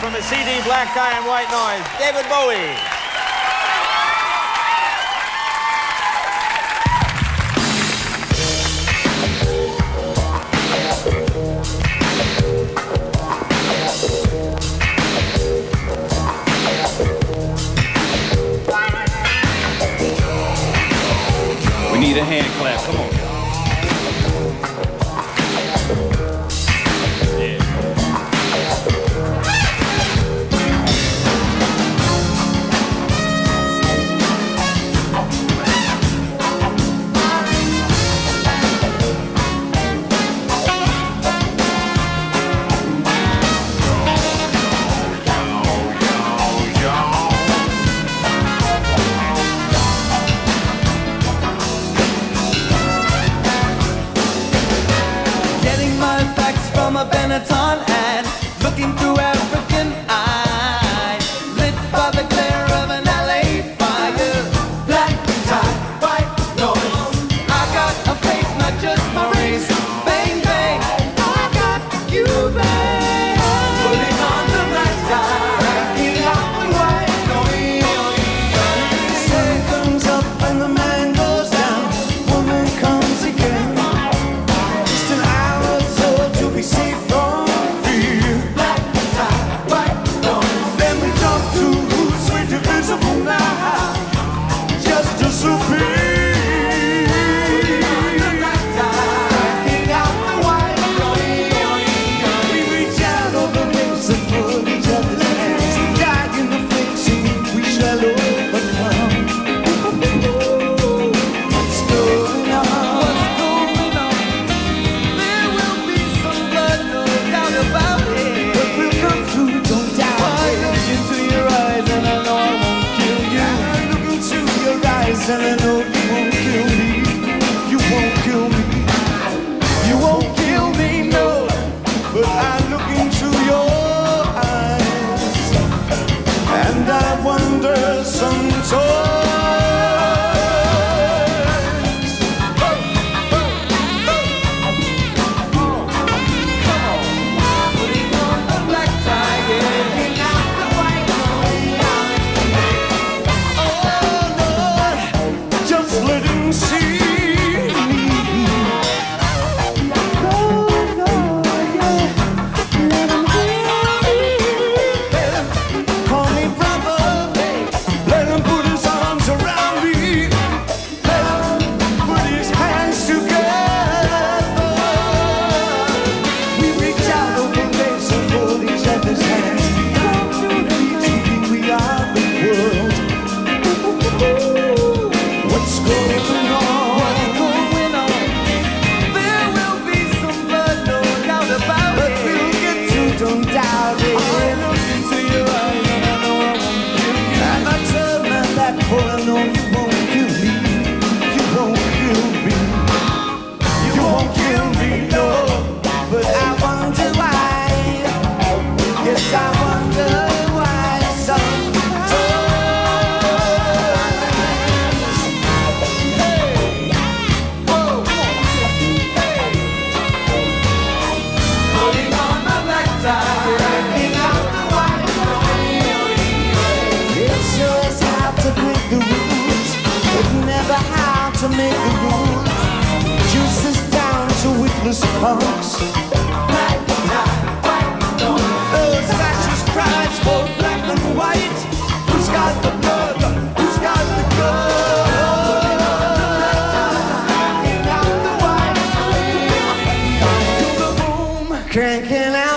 from his CD Black Tie and White Noise, David Bowie. We need a hand clap, come on. A Benetton ad, looking through African eyes, lit by the glare of an LA fire. Black tie, white noise. I got a face, not just my race. Bang bang, I got you there. Putting on the black tie, cracking out the white noise. Sun comes up and the man goes down. Woman comes again. Just an hour or so to be safe. And I know you won't kill me. You won't kill me. You won't kill me, no. But I look into your eyes and I wonder sometimes. Putting on the black tie, getting out the white noise. Let him see me. Oh, no, yeah. Let him hear me. Let him call me brother. Let him put his arms around me. Let him put his hands together. We reach out over place and hold each other's hands. We are the world. What's going on? What's going on? There will be some blood, no doubt about it. But we'll get to, don't doubt it. I look into your eyes and I know I won't kill you. And I turn my back for I know you won't kill me. You won't kill me. You won't kill me, no. But I wonder why. Yes, I wonder why sometimes. To make the rules, juices down to witless punks. Those fascist cries, both black and white. Who's got the blood? Who's got the gun? Cranking out the white, to the boom, cranking out.